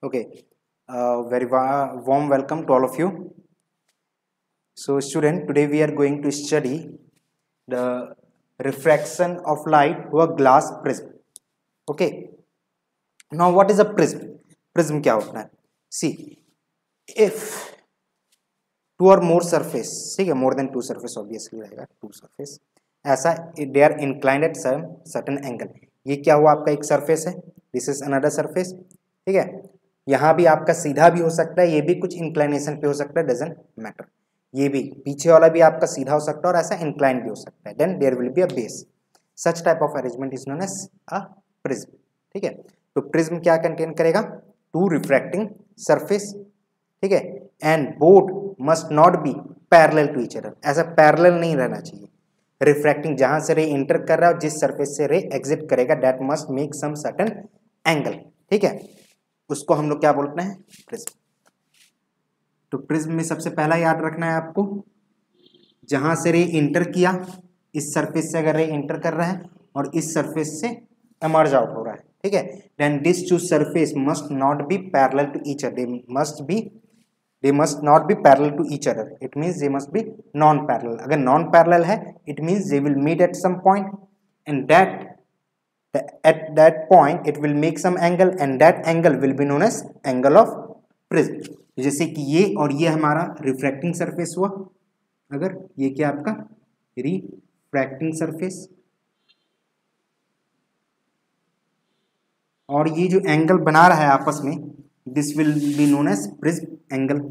Okay, very warm welcome to all of you. So, student, today we are going to study the refraction of light through a glass prism. Okay, now what is a prism? Prism क्या होता है? See, if two or more surface, ठीक है, more than two surface obviously रहेगा two surface. ऐसा they are inclined at some certain angle. ये क्या हुआ आपका एक surface है. This is another surface. ठीक है. यहाँ भी आपका सीधा भी हो सकता है, ये भी कुछ इंक्लाइनेशन पे हो सकता है, डजंट मैटर. ये भी पीछे वाला भी आपका सीधा हो सकता है और ऐसा इंक्लाइन भी हो सकता है. Then there will be a base. Such type of arrangement is known as a prism. ठीक है. तो प्रिज्म क्या कंटेन करेगा? Two refracting surface. ठीक है. And both must not be parallel to each other. ऐसा पैरेलल नहीं रहना चाहिए. रिफ्रैक्टिंग जहां से रे इंटर कर रहा है और जिस सरफेस से रे एग्जिट करेगा, that must make some certain angle. ठीक है. उसको हम लोग क्या बोलते हैं? प्रिज्म. तो प्रिज्म में सबसे पहला याद रखना है आपको, जहां से रे इंटर किया, इस सरफेस से अगर रे इंटर कर रहा है और इस सरफेस से एमर्ज आउट हो रहा है. ठीक है. Then this two surface must not be parallel to each other. They must not be parallel to each other. It means they must be non parallel. अगर नॉन पैरेलल है, it means they will meet at some point and that at that point it will make some angle and that angle will be known as angle of prism. जैसे कि ये और ये हमारा refracting surface हुआ. अगर ये क्या आपका रिफ्रैक्टिंग सरफेस, और ये जो एंगल बना रहा है आपस में, this will be known as prism angle.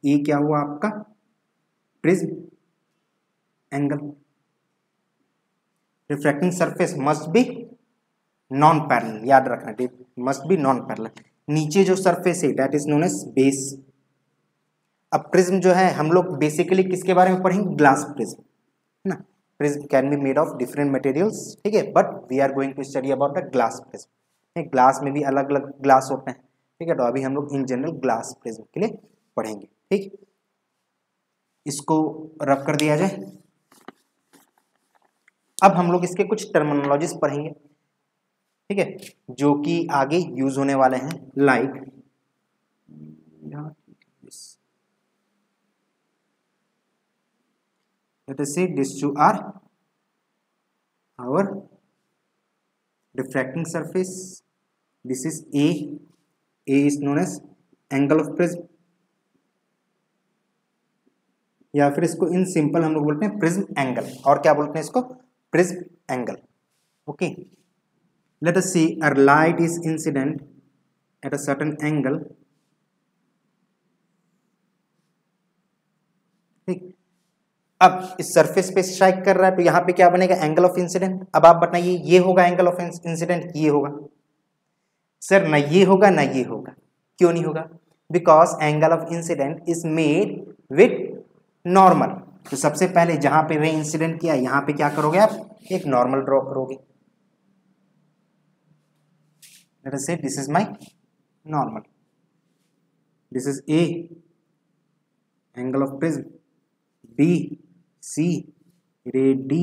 ये क्या हुआ आपका? Prism angle. Refracting surface must be non parallel. याद रखना, मस्ट बी नॉन पैरेलल. नीचे जो सरफेस है that is known as base. अब प्रिज्म जो है हम लोग बेसिकली किसके बारे में पढ़ेंगे? ग्लास प्रिज्म, है ना. Prism can be made of different materials. ठीक है. But we are going to study about the glass prism. Glass में भी अलग अलग ग्लास होते हैं. ठीक है. तो अभी हम लोग इन जनरल ग्लास प्रिज्म के लिए पढ़ेंगे. ठीक. इसको रब कर दिया जाए. अब हम लोग इसके कुछ टर्मिनोलॉजीज पढ़ेंगे. ठीक है. जो कि आगे यूज होने वाले हैं. Like let us say these two are our refracting surface. This is A. A is known as angle of prism, या फिर इसको इन सिंपल हम लोग बोलते हैं प्रिज्म एंगल. और क्या बोलते हैं इसको? Prism angle. Okay. Let us see a light is incident at a certain angle. ठीक. अब इस सरफेस पे स्ट्राइक कर रहा है तो यहां पे क्या बनेगा? Angle of incident. अब आप बताइए, ये होगा एंगल ऑफ इंसिडेंट? ये होगा? सर ना ये होगा ना ये होगा. क्यों नहीं होगा? Because angle of incident is made with normal. तो सबसे पहले जहां पे रे इंसिडेंट किया, यहां पे क्या करोगे आप? एक नॉर्मल ड्रॉ करोगे. Let us say this is my normal. This is A, angle of prism. B, C, ray D.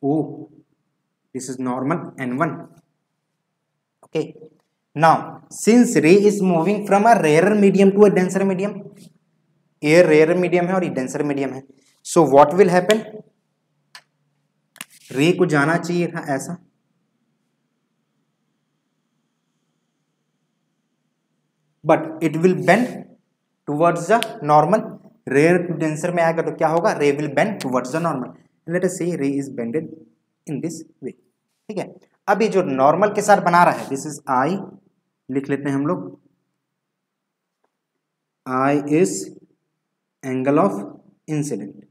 O, this is normal N1. Okay. Now, since ray is moving from a rarer medium to a denser medium, air rarer medium है और ये denser medium है. So what will happen? ray को जाना चाहिए था ऐसा, but it will bend towards the normal. Rare to denser में आएगा तो क्या होगा? ray will bend towards the normal. Let us say ray is bended in this way. ठीक है. अब ये जो नॉर्मल के साथ बना रहा है, this is I, लिख लेते हैं हम लोग. I is angle of incident.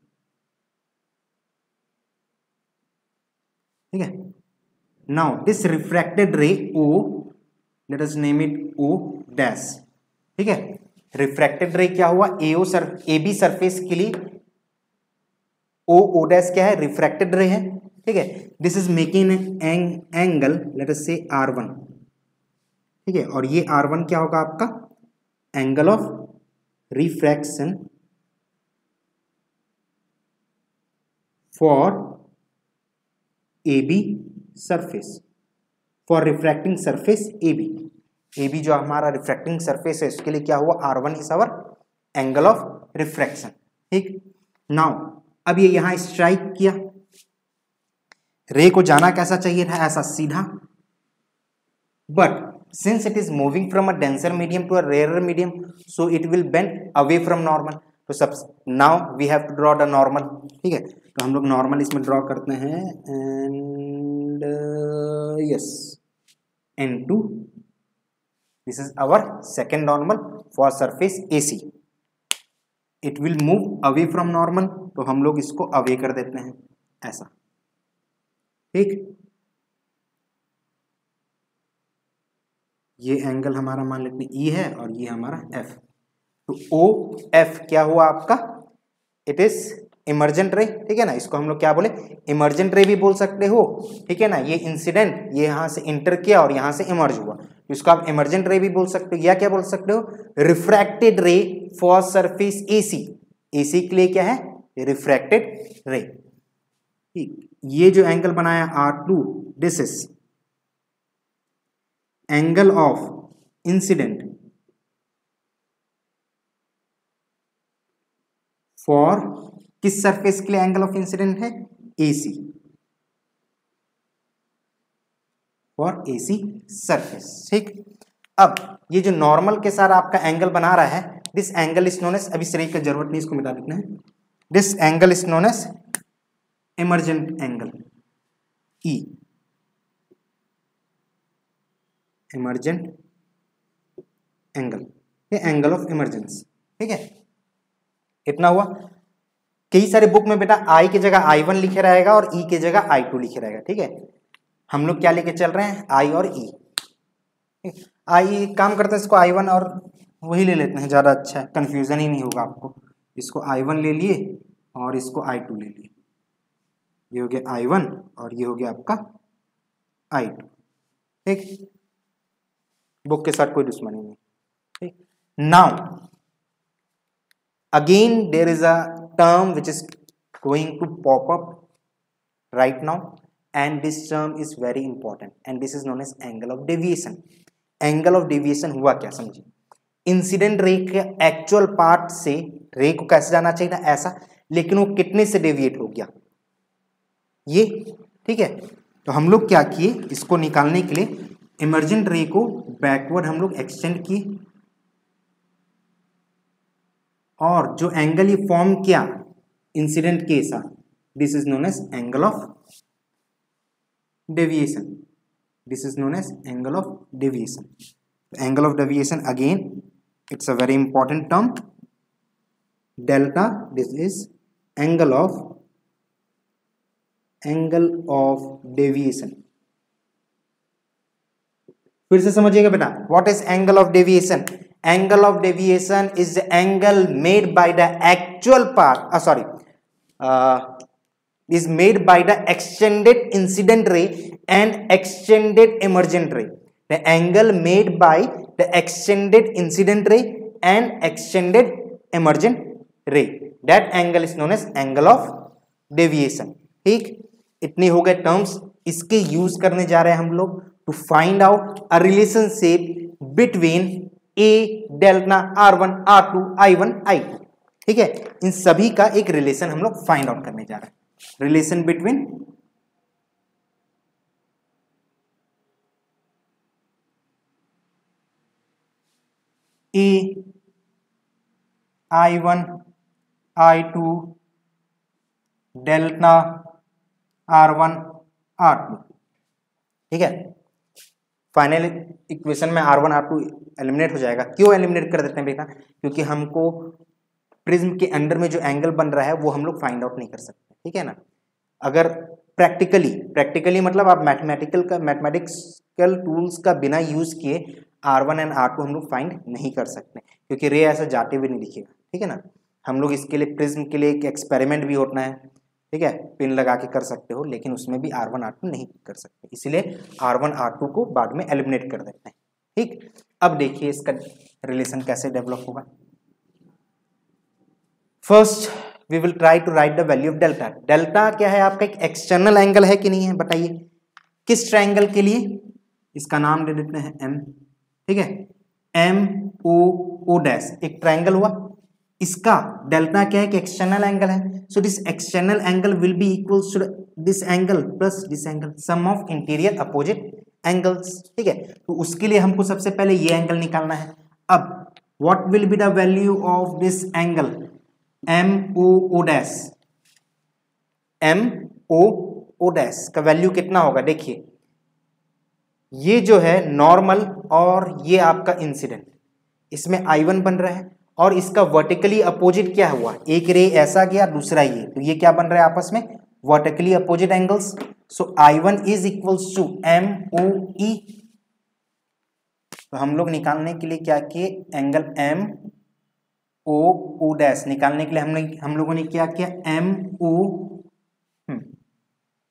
ठीक है. Now this refracted ray O, let us name it O dash. ठीक है. रिफ्रैक्टेड रे क्या हुआ? ए बी सरफेस के लिए ओ डैश क्या है? रिफ्रैक्टेड रे है. ठीक है. This is making angle, let us से R1. ठीक है. और ये R1 क्या होगा आपका? Angle of refraction for A B surface. For refracting surface A B जो हमारा रिफ्रैक्टिंग सरफेस है उसके लिए क्या हुआ, R1 is hour angle of refraction. ठीक, नाउ अब ये यहां स्ट्राइक किया, रे को जाना कैसा चाहिए था, ऐसा सीधा, but since it is moving from a denser medium to a rarer medium, so it will bend away from normal. तो सब now we have to draw the normal. ठीक है, तो हम लोग नॉर्मल इसमें ड्रॉ करते हैं and yes N2, this is our second normal for surface AC. It will move away from normal, तो हम लोग इसको away कर देते हैं ऐसा। ठीक, ये एंगल हमारा मान लेते हैं E है और ये हमारा F, तो OF क्या हुआ आपका, इट इज इमर्जेंट रे। ठीक है ना, इसको हम लोग क्या बोले, इमर्जेंट रे भी बोल सकते हो। ठीक है ना, ये इंसिडेंट ये यहां से इंटर किया और यहां से इमर्ज हुआ, इसको आप इमर्जेंट रे भी बोल सकते हो, या क्या बोल सकते हो, रिफ्रैक्टेड रे फॉर सरफेस AC। AC के लिए क्या है, रिफ्रैक्टेड रे। ठीक, ये जो एंगल बनाया R2, this is angle of incident for किस सरफेस के लिए एंगल ऑफ इंसिडेंट है, AC, फॉर AC सरफेस। ठीक, अब ये जो नॉर्मल के साथ आपका एंगल बना रहा है, this angle is known as, अभी सिरे की जरूरत नहीं, इसको मिटा देते हैं, this angle is known as emergent angle, E, emergent angle, ये एंगल ऑफ इमरजेंसी। ठीक है, इतना हुआ। कई सारे बुक में बेटा I की जगह I1 लिखे रहेगा और E की जगह I2 लिखे रहेगा। ठीक है, हम लोग क्या लेके चल रहे हैं, I और E। I काम करते हैं, इसको I1 और वही ले लेते हैं, ज़्यादा अच्छा है, कन्फ्यूज़न ही नहीं होगा आपको। इसको I1 ले लिए और इसको I2 ले लिए, ये हो गया I1 और ये हो गया आपका I2। ठीक, बुक के साथ कोई दुश्मनी नहीं। ठीक, now again there is a term which is going to pop up right now, and this term is very important, and this is known as angle of deviation. Angle of deviation हुआ क्या, समझिए, incident ray के actual part से रे को कैसे जाना चाहिए था, ऐसा, लेकिन वो कितने से डेविएट हो गया, ये। ठीक है, तो हम लोग क्या किए, इसको निकालने के लिए इमर्जेंट रे को बैकवर्ड हम लोग एक्सटेंड किए, और जो एंगल ये फॉर्म किया इंसिडेंट के साथ, this is known as angle of deviation, this is known as angle of deviation. Angle of deviation again it's a very important term, delta, this is angle of deviation. फिर से समझिएगा बेटा, what is angle of deviation, angle of deviation is the angle made by the actual part, is made by the extended incident ray and extended emergent ray. The angle made by the extended incident ray and extended emergent ray, that angle is known as angle of deviation. ठीक, इतनी हो गए terms, इसके use करने जा रहे हैं हम लोग to find out a relationship between A delta R1 R2 I1 I2। ठीक है, इन सभी का एक रिलेशन हम लोग फाइंड आउट करने जा रहे हैं, relation between A I1 I2 delta R1 R2। ठीक है, फाइनल इक्वेशन में R1 R2 एलिमिनेट हो जाएगा। क्यों एलिमिनेट कर देते हैं बेटा, क्योंकि हमको प्रिज्म के अंडर में जो एंगल बन रहा है वो हम लोग फाइंड आउट नहीं कर सकते। ठीक है ना, अगर प्रैक्टिकली मतलब आप मैथमेटिकल टूल्स का बिना यूज किए R1 एंड R2 हम लोग फाइंड नहीं कर सकते, क्योंकि रे ऐसा जाते हुए नहीं दिखेगा। ठीक है ना, हम लोग इसके लिए प्रिज्म के लिए एक एक्सपेरिमेंट भी होना है। ठीक है, पिन लगा के कर सकते हो, लेकिन उसमें भी R1 R2 नहीं कर सकते, इसलिए R1 R2 को बाद में एलिमिनेट कर देते हैं। ठीक, अब देखिए इसका रिलेशन कैसे डेवलप होगा। First we will try to write the value of delta. Delta क्या है आपका, एक एक्सटर्नल एंगल है कि नहीं है, बताइए, किस ट्रायंगल के लिए, इसका नाम दे देते हैं एम, ठीक है, एम ओ ओ डैश, एक ट्रायंगल हुआ, इसका डेल्टा क्या है कि एक्सटर्नल एंगल है, so this external angle will be equals to this angle plus this angle, sum of interior opposite angles, ठीक है। तो उसके लिए हमको सबसे पहले ये एंगल निकालना है। अब what will be the value of this angle M O O dash, M O O dash का वैल्यू कितना होगा, देखिए ये जो है नॉर्मल और ये आपका इंसिडेंट, इसमें I1 बन रहा है और इसका वर्टिकली अपोजिट क्या हुआ, एक रे ऐसा गया दूसरा ये, तो ये क्या बन रहा है आपस में vertically opposite angles, so I1 is equals to M O E. तो हम लोग निकालने के लिए क्या किए, angle M O O dash निकालने के लिए हम लोगों ने क्या किया, एम ओ,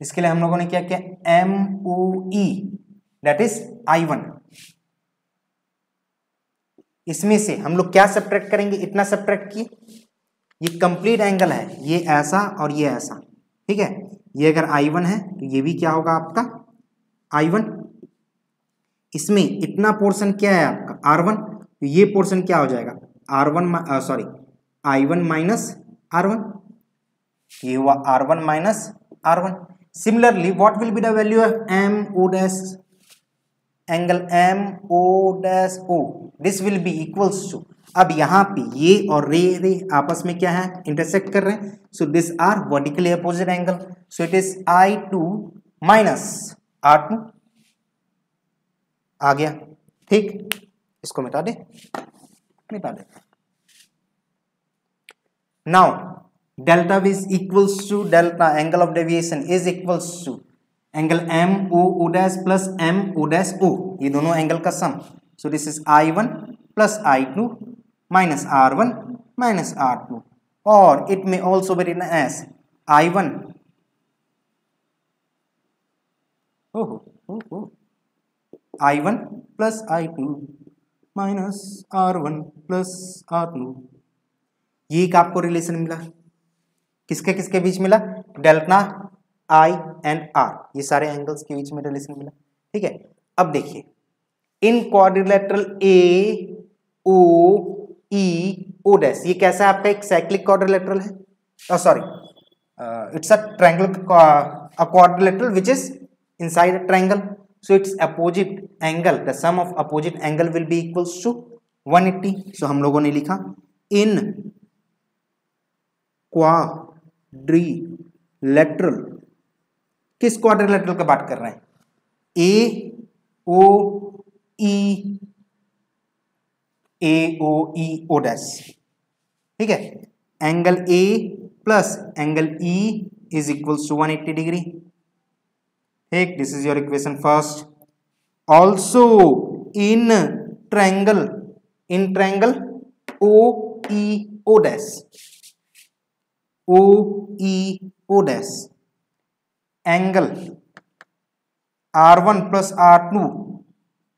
इसके लिए हम लोगों ने क्या किया, M O E that is I1। इसमें से हम लोग क्या सब्ट्रैक्ट करेंगे, इतना सब्ट्रैक्ट किए, ये कंप्लीट एंगल है, ये ऐसा और ये ऐसा, ठीक है। ये अगर I1 है तो ये भी क्या होगा आपका I1, इसमें इतना पोर्शन क्या है आपका R1, तो ये पोर्शन क्या हो जाएगा R1 sorry I1 minus R1, ये हुआ R1 minus R1। Similarly what will be the value of M O dash, angle M O dash O, this will be equals to, अब यहाँ पे ये और रे आपस में क्या है, इंटरसेक्ट कर रहे हैं, so this are vertically opposite angle, so it is I2 minus R2 आ गया, ठीक, इसको मिटा दे, मिटा दे। Now delta is equals to delta angle of deviation is equals to angle M O O dash plus M O dash O, ये दोनों एंगल का sum, so this is I1 plus I2 minus R1 minus R2, और it may also be written as I1 I1 plus I2 minus R1 plus R2। ये एक आपको relation मिला, किसके किसके बीच मिला, डेल्टा I एंड R, ये सारे एंगल्स के बीच में रिलेशन मिला, ठीक है। अब देखिए इन quadrilateral A O E O dash, ये कैसा है आपका, एक साइक्लिक क्वाड्रिलेटरल है, sorry it's a triangle, a quadrilateral which is inside a triangle, so its opposite angle, the sum of opposite angle will be equals to 180। so हम लोगों ने लिखा in quadrilateral, किस क्वाड्रिलेटरल का बात कर रहे हैं, A O E O dash, ठीक है, angle A plus angle E is equals to 180 degree, ठीक, this is your equation first. Also in triangle O E O dash, O E O dash, angle R1 plus R2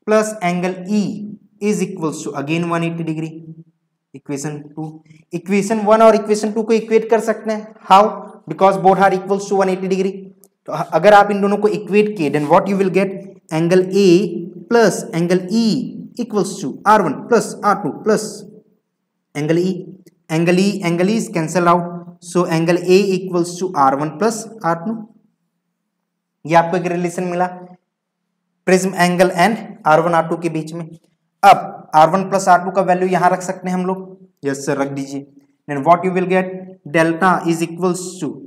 plus angle E is equals to again 180 degree, equation 2, equation 1 और equation 2 को equate कर सकते हैं, how, because both are equals to 180 degree. तो अगर आप इन दोनों को इक्वेट किए, then what you will get, angle A plus angle E equals to R1 plus R2 plus angle E, angle E is cancel out, so angle A equals to R1 plus R2। ये आपको एक relation मिला prism angle and R1 R2 के बीच में। अब R1 plus R2 का value यहां रख सकते हैं हम लोग, यस सर रख दीजिए, then what you will get, delta is equals to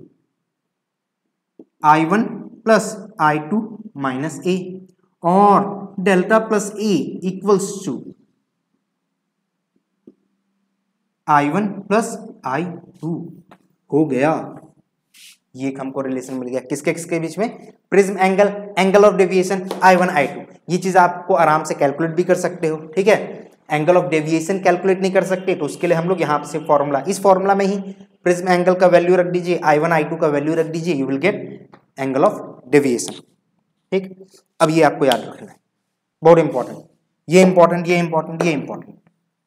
I1 plus I2 minus A, और delta plus A equals to I1 plus I2 हो गया। ये एक हमको रिलेशन मिल गया, किसके किसके बीच में, prism angle of deviation I1 I2। ये चीज आपको आराम से कैलकुलेट भी कर सकते हो, ठीक है। एंगल ऑफ डेविएशन कैलकुलेट नहीं कर सकते तो उसके लिए हम लोग यहाँ से फॉर्मूला, इस फॉर्मूला में ही प्रिज्म एंगल का वैल्यू रख दीजिए, I1 I2 का वैल्यू रख दीजिए, you will get angle of deviation, ठीक। अब ये आपको याद रखना है, बहुत इंपॉर्टेंट, ये इंपॉर्टेंट, ये इंपॉर्टेंट, ये इंपॉर्टेंट,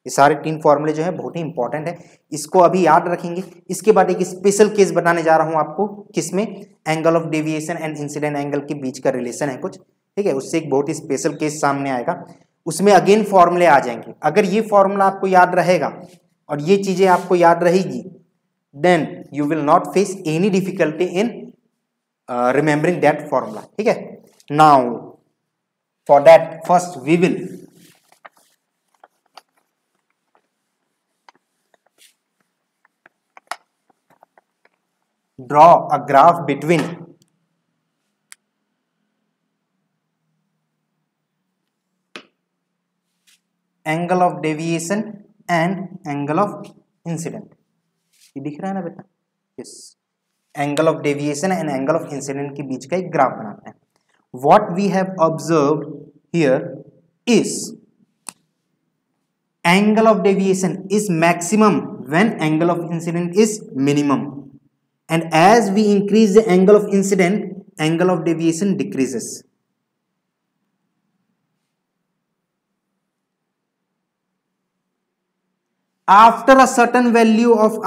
ये सारे 3 फॉर्मूले जो है बहुत ही इंपॉर्टेंट है, इसको अभी याद रखेंगे। इसके बाद एक स्पेशल केस बताने जा रहा हूं आपको, किसमें, angle of deviation and incident angle के बीच का रिलेशन है कुछ, ठीक है, उससे एक बहुत ही स्पेशल केस सामने आएगा, उसमें अगेन फॉर्मूले आ जाएंगे। अगर ये फॉर्मूला आपको याद रहेगा और ये चीजें आपको याद रहेगी, then you will not face any difficulty in remembering that formula. ठीक है, now for that first we will draw a graph between angle of deviation and angle of incident। ये दिख रहा है ना बेटा? Yes, angle of deviation and angle of incident के बीच का एक ग्राफ बनाते हैं। What we have observed here is angle of deviation is maximum when angle of incident is minimum, and as we increase the angle of incident, angle of deviation decreases. After a certain value of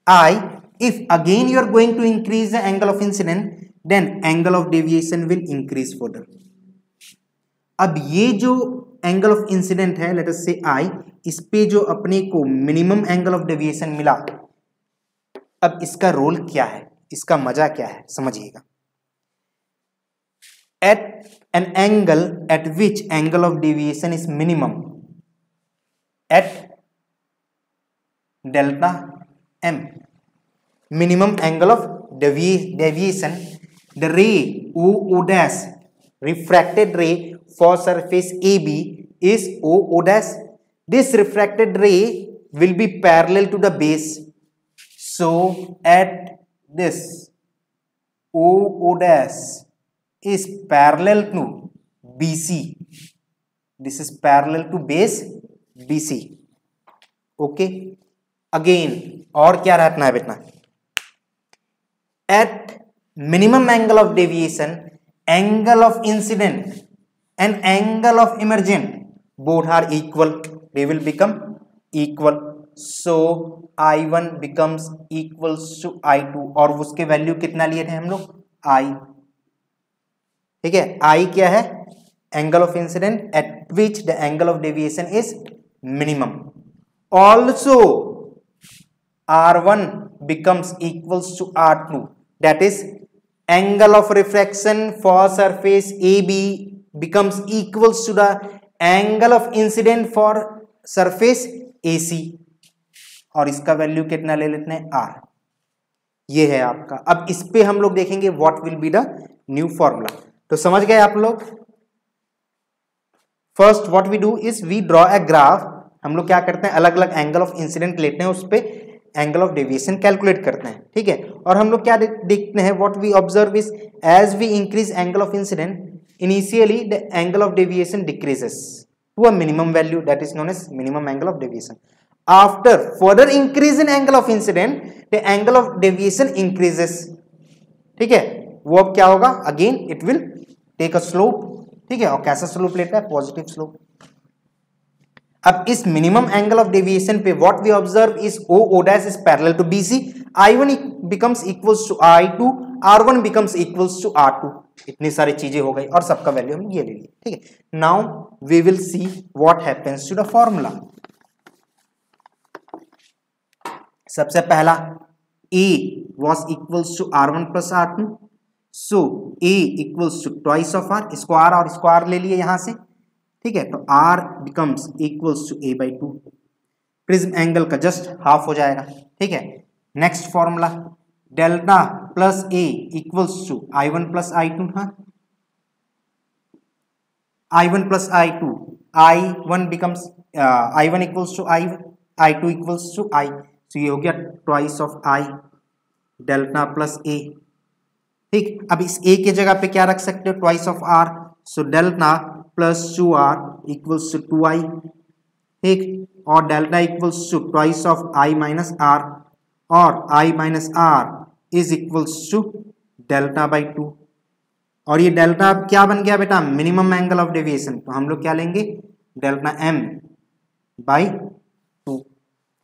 I, if again you are going to increase the angle of incident, then angle of deviation will increase further. अब ये जो angle of incident है, let us से I, इस पे जो अपने को मिनिमम एंगल ऑफ डेविएशन मिला, अब इसका रोल क्या है, इसका मजा क्या है, समझिएगा। At an angle at which angle of deviation is minimum, at delta m, minimum angle of deviation, the ray O dash, refracted ray for surface AB is O dash. This refracted ray will be parallel to the base, so at this O dash is parallel to BC. This is parallel to base BC. Okay, again और क्या रखना है बेटा? At minimum angle of deviation, angle of incident and angle of emergent both are equal, they will become equal, so I1 becomes equals to I2, और उसके value कितना लिए थे हम लोग? I। ठीक है, I क्या है? Angle of incident at which the angle of deviation is minimum. Also R1 becomes equals to R2, that is angle of refraction for surface AB becomes equals to the angle of incident for surface AC, और इसका value कितना ले लेते हैं? R। ये है आपका। अब इस पे हम लोग देखेंगे what will be the new formula. तो समझ गए आप लोग? First what we do is we draw a graph. हम लोग क्या करते हैं, अलग अलग एंगल ऑफ इंसिडेंट लेते हैं, उस पे एंगल ऑफ डेविएशन कैलकुलेट करते हैं। ठीक है, और हम लोग क्या देखते हैं, what we observe is as we increase angle of incident, initially the angle of deviation decreases to a minimum value, that is known as minimum angle of deviation. After further increase in angle of incident, the angle of deviation increases. ठीक है, वो अब क्या होगा, again it will take a slope. ठीक है, और कैसा स्लोप लेता है? Positive slope. अब इस मिनिमम एंगल ऑफ डेविएशन पे what we observe is O dash is parallel to BC, I1 becomes equals to I2, R1 becomes equals to R2। इतनी सारी चीजें हो गई और सबका वैल्यू हम ये ले लिए। ठीक है, now we will see what happens to the formula. सबसे पहला A was equals to R1 plus R2, so A equals to twice of R, square और स्क्वायर ले लिए यहां से। ठीक है, तो R becomes equals to A by 2, prism angle का जस्ट हाफ हो जाएगा। ठीक है, next formula delta plus A equals to I1 plus I2। हाँ, I1 plus I2, I1 becomes I1 equals to I2 equals to I, तो ये हो गया twice of I delta plus A। ठीक, अब इस A के जगह पे क्या रख सकते हो? Twice of R, so delta plus 2R equals to 2I। ठीक, और delta equals to twice of I minus R, और I minus R is equals to delta by 2। और ये डेल्टा अब क्या बन गया बेटा? Minimum angle of deviation. तो हम लोग क्या लेंगे? Delta M by 2।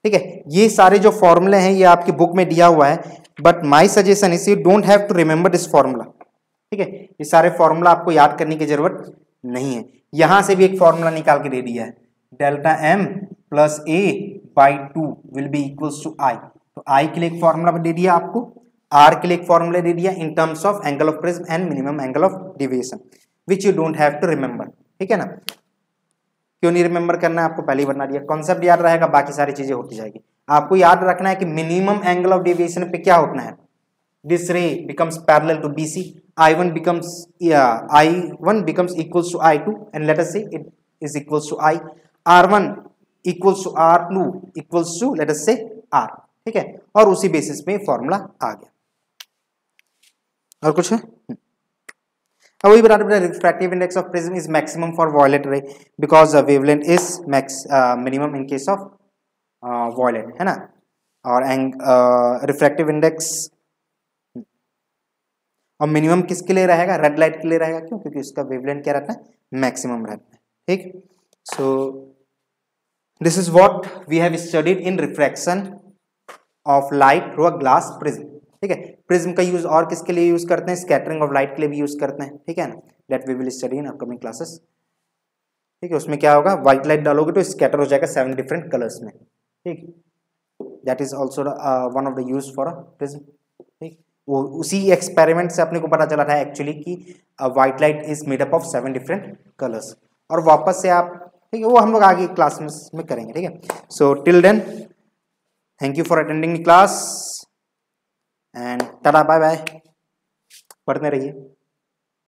ठीक है, ये सारे जो फॉर्मूले हैं ये आपकी बुक में दिया हुआ है, but my suggestion is you don't have to remember this formula. ठीक है, ये सारे फॉर्मूला आपको याद करने की जरूरत नहीं है। यहां से भी एक फॉर्मूला निकाल के दे दिया है, delta M plus A by 2 will be equals to I. तो आई के लिए एक फॉर्मूला दे दिया आपको, आर के लिए एक फॉर्मूला दे दिया in terms of angle of prism and minimum angle of deviation which you don't have to remember. ठीक है ना, क्यों नहीं रिमेंबर करना है, आपको पहले ही बना दिया, कॉन्सेप्ट याद रहेगा, बाकी सारी चीजें होती जाएगी। आपको याद रखना है कि मिनिमम एंगल ऑफ डिविएशन पे क्या होना है, this ray becomes parallel to BC, I1 becomes equals to I2 and let us say it is equals to I, R1 equals to R2 equals to let us say R। ठीक है, और उसी basis पे formula आ गया। और कुछ है? अब वही बता दें, refractive index of prism is maximum for violet ray because wavelength is minimum in case of violet, है ना। और रिफ्रैक्टिव इंडेक्स और मिनिमम किसके लिए रहेगा, रेड लाइट के लिए रहेगा, क्यों, क्योंकि उसका वेवलेंथ क्या रहता है, मैक्सिमम रहता है। ठीक, so this is what we have studied in refraction of light through a glass prism. ठीक है, प्रिज्म का यूज और किसके लिए यूज करते हैं, स्कैटरिंग ऑफ लाइट के लिए भी यूज करते हैं। ठीक है ना, that we will study in upcoming classes. ठीक है, उसमें क्या होगा, व्हाइट लाइट डालोगे तो स्कैटर हो जाएगा 7 डिफरेंट कलर्स में। ठीक, that is also one of the use for a prism. ठीक, वो उसी एक्सपेरिमेंट से अपने को पता चला था एक्चुअली कि white light is made up of 7 different colours. और वापस से आप, ठीक है, वो हम लोग आगे क्लास में करेंगे। ठीक है, so till then thank you for attending the class and tata bye bye, पढ़ते रहिए।